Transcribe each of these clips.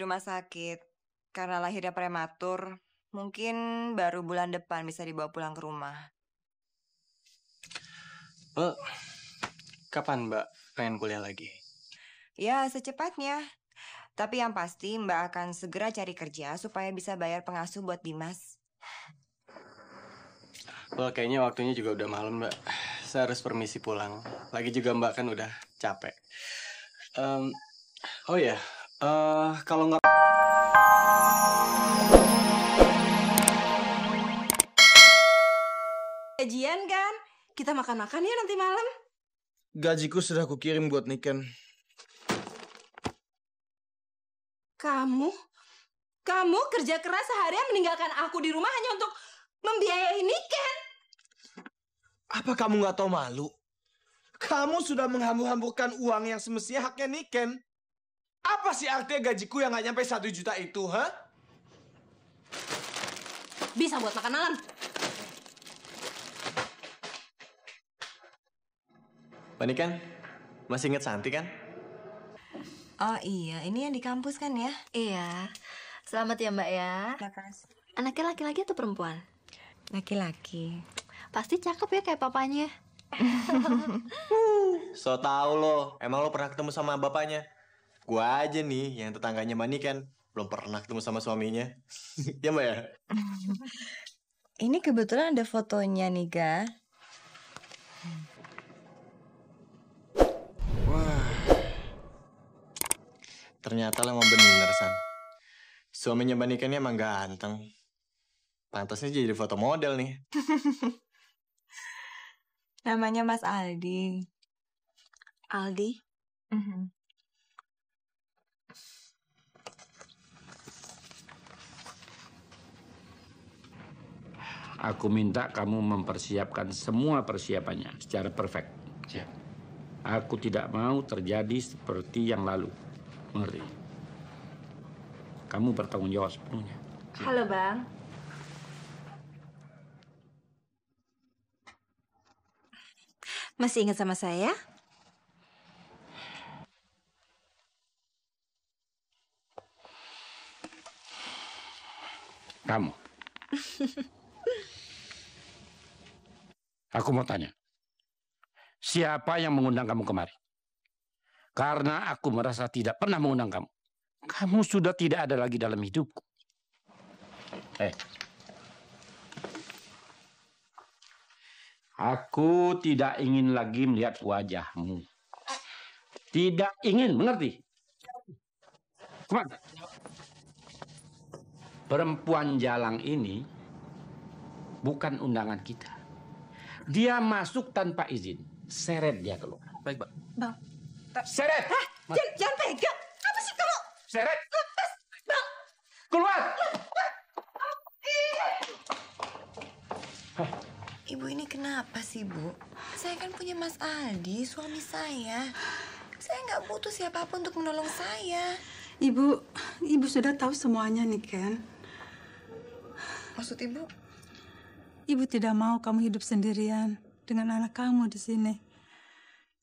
rumah sakit. Karena lahirnya prematur, mungkin baru bulan depan bisa dibawa pulang ke rumah. Kapan Mbak pengen kuliah lagi? Ya, secepatnya. Tapi yang pasti Mbak akan segera cari kerja supaya bisa bayar pengasuh buat Dimas. Kayaknya waktunya juga udah malam Mbak. Saya harus permisi pulang. Lagi juga Mbak kan udah capek. Oh ya, kalau nggak... Gajian kan? Kita makan-makan ya nanti malam. Gajiku sudah kukirim buat Niken. Kamu kerja keras seharian meninggalkan aku di rumah hanya untuk membiayai Niken. Apa kamu nggak tahu malu? Kamu sudah menghambur-hamburkan uang yang semestinya haknya Niken. Apa sih artinya gajiku yang nggak nyampe 1 juta itu, ha? Bisa buat makan malam. Mbak Niken, masih inget Santi kan? Oh iya, ini yang di kampus kan ya? Iya. Selamat ya Mbak ya. Makasih. Anaknya laki-laki atau perempuan? Laki-laki. Pasti cakep ya kayak papanya. So tau lo, emang lo pernah ketemu sama bapaknya? Gua aja nih, yang tetangganya Mbak Niken, belum pernah ketemu sama suaminya. Ya Mbak ya? Ini kebetulan ada fotonya nih, Ga. Wah, ternyata lo emang bener, San. Suaminya Mbak Niken emang ganteng. Pantasnya jadi foto model nih. Namanya Mas Aldi. Aldi? Aku minta kamu mempersiapkan semua persiapannya secara perfect. Siap. Aku tidak mau terjadi seperti yang lalu. Mengerti? Kamu bertanggung jawab sepenuhnya. Halo Bang. Masih ingat sama saya? Kamu. Aku mau tanya. Siapa yang mengundang kamu kemari? Karena aku merasa tidak pernah mengundang kamu. Kamu sudah tidak ada lagi dalam hidupku. Aku tidak ingin lagi melihat wajahmu. Tidak ingin, mengerti? Kemana? Perempuan jalang ini bukan undangan kita. Dia masuk tanpa izin. Seret dia keluar. Baik, Pak. Bang. Seret! Jangan pegang. Apa sih kamu? Seret! Bang. Keluar! Ibu ini kenapa sih, Bu? Saya kan punya Mas Aldi, suami saya. Saya nggak butuh siapapun untuk menolong saya. Ibu sudah tahu semuanya, Niken. Maksud Ibu? Ibu tidak mau kamu hidup sendirian dengan anak kamu di sini.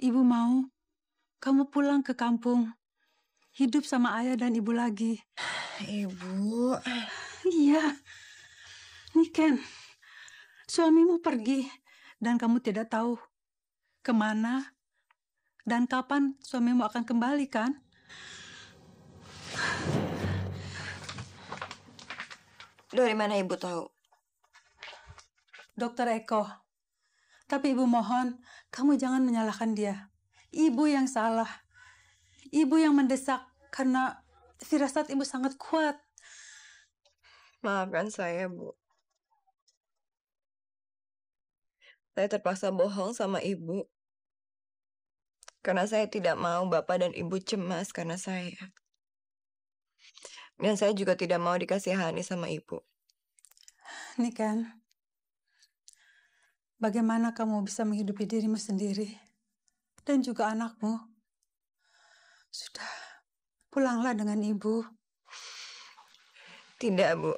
Ibu mau kamu pulang ke kampung, hidup sama ayah dan ibu lagi. Ibu. Iya, Niken. Suamimu pergi dan kamu tidak tahu kemana dan kapan suamimu akan kembali, kan? Dari mana Ibu tahu? Dokter Eko. Tapi Ibu mohon, kamu jangan menyalahkan dia. Ibu yang salah. Ibu yang mendesak karena firasat Ibu sangat kuat. Maafkan saya, Bu. Saya terpaksa bohong sama Ibu. Karena saya tidak mau Bapak dan Ibu cemas karena saya. Dan saya juga tidak mau dikasihani sama Ibu. Niken, bagaimana kamu bisa menghidupi dirimu sendiri dan juga anakmu? Sudah, pulanglah dengan Ibu. Tidak, Bu.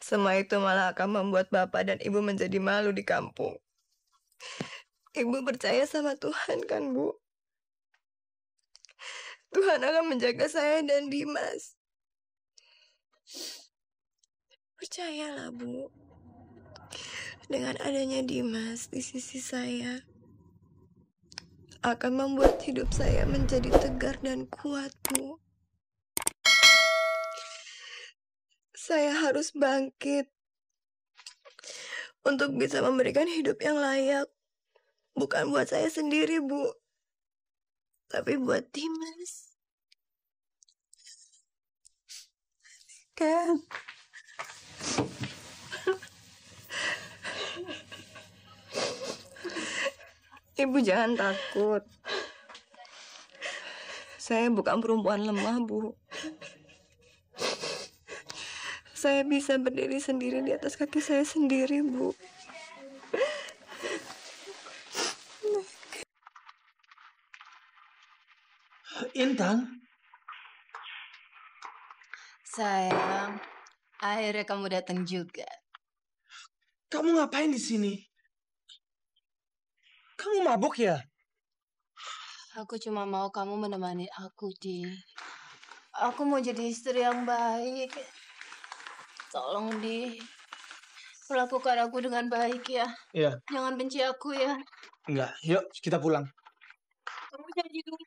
Semua itu malah akan membuat Bapak dan Ibu menjadi malu di kampung. Ibu percaya sama Tuhan kan, Bu? Tuhan akan menjaga saya dan Dimas. Percayalah, Bu. Dengan adanya Dimas di sisi saya, akan membuat hidup saya menjadi tegar dan kuat, Bu. Saya harus bangkit untuk bisa memberikan hidup yang layak. Bukan buat saya sendiri, Bu. Tapi buat Dimas. Ken. Ibu jangan takut. Saya bukan perempuan lemah, Bu. Saya bisa berdiri sendiri di atas kaki saya sendiri, Bu. Intan, Sayang, akhirnya kamu datang juga. kamu ngapain di sini? Kamu mabuk ya? Aku cuma mau kamu menemani aku, Di. Aku mau jadi istri yang baik. Tolong, Di. Perlakukan aku dengan baik ya. Iya. Jangan benci aku ya. Enggak, yuk kita pulang. Kamu janji dulu.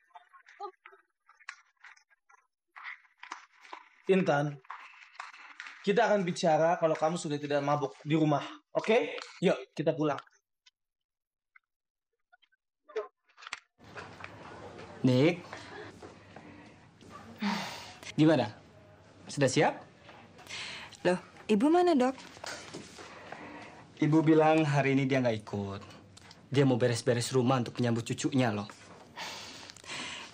Intan, kita akan bicara kalau kamu sudah tidak mabuk di rumah. Oke? Yuk, kita pulang. Nik, gimana? Sudah siap? Loh, Ibu mana, Dok? Ibu bilang hari ini dia nggak ikut. Dia mau beres-beres rumah untuk menyambut cucunya loh.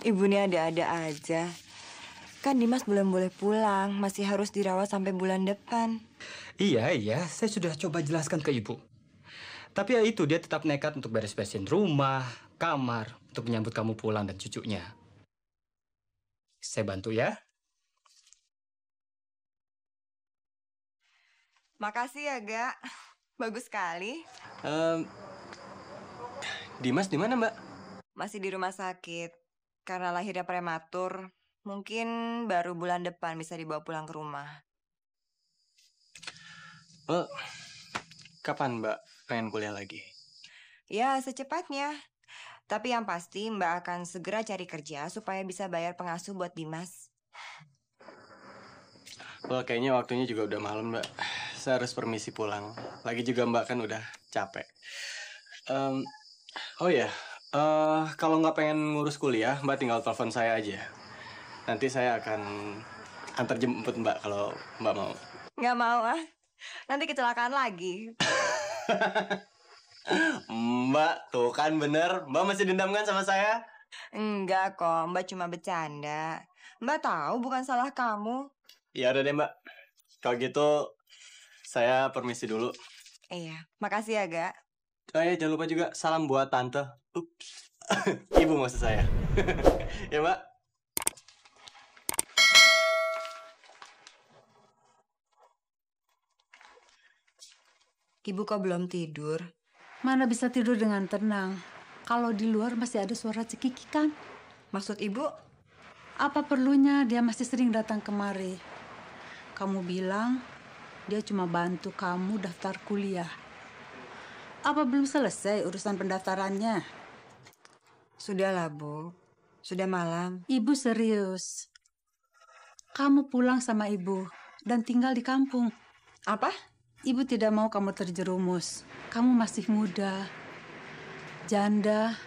Ibu ini ada-ada aja. Kan Dimas belum boleh pulang, masih harus dirawat sampai bulan depan. Iya, saya sudah coba jelaskan ke ibu. Tapi ya itu, dia tetap nekat untuk beres-beresin rumah, kamar, untuk menyambut kamu pulang dan cucunya. Saya bantu ya. Makasih ya, Gak. Bagus sekali. Dimas di mana, Mbak? Masih di rumah sakit. Karena lahirnya prematur, mungkin baru bulan depan bisa dibawa pulang ke rumah. Kapan Mbak pengen kuliah lagi? Ya, secepatnya. Tapi yang pasti Mbak akan segera cari kerja supaya bisa bayar pengasuh buat Dimas. Kayaknya waktunya juga udah malam, Mbak. Saya harus permisi pulang. Lagi juga Mbak kan udah capek. Oh ya, kalau nggak pengen ngurus kuliah, Mbak tinggal telepon saya aja. Nanti saya akan antar jemput Mbak kalau Mbak mau. Nggak mau ah. Nanti kecelakaan lagi. Mbak, tuh kan bener. Mbak masih dendam kan sama saya? Enggak kok, Mbak cuma bercanda. Mbak tahu bukan salah kamu. Ya udah deh Mbak. Kalau gitu, saya permisi dulu. Iya, makasih ya, Gak. Oh ya, jangan lupa juga salam buat tante. Ups. Ibu maksud saya. Ya Mbak. Ibu kok belum tidur? Mana bisa tidur dengan tenang? Kalau di luar masih ada suara cekikikan. Maksud Ibu? Apa perlunya dia masih sering datang kemari? Kamu bilang dia cuma bantu kamu daftar kuliah. Apa belum selesai urusan pendaftarannya? Sudahlah, Bu. Sudah malam. Ibu serius. Kamu pulang sama ibu dan tinggal di kampung. Apa? Ibu tidak mau kamu terjerumus. Kamu masih muda, janda.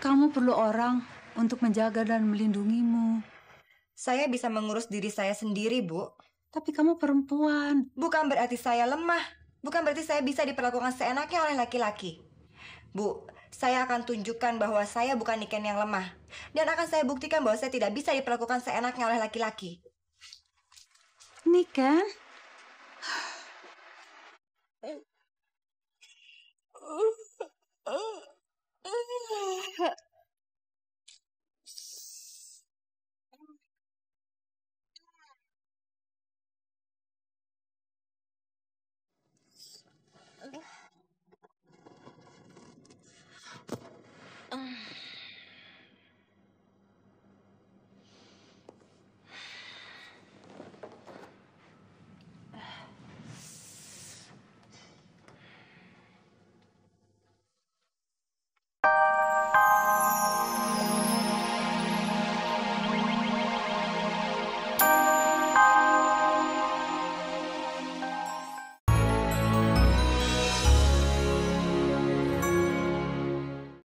Kamu perlu orang untuk menjaga dan melindungimu. Saya bisa mengurus diri saya sendiri, Bu. Tapi kamu perempuan. Bukan berarti saya lemah. Bukan berarti saya bisa diperlakukan seenaknya oleh laki-laki. Bu, saya akan tunjukkan bahwa saya bukan Niken yang lemah. Dan akan saya buktikan bahwa saya tidak bisa diperlakukan seenaknya oleh laki-laki. Niken?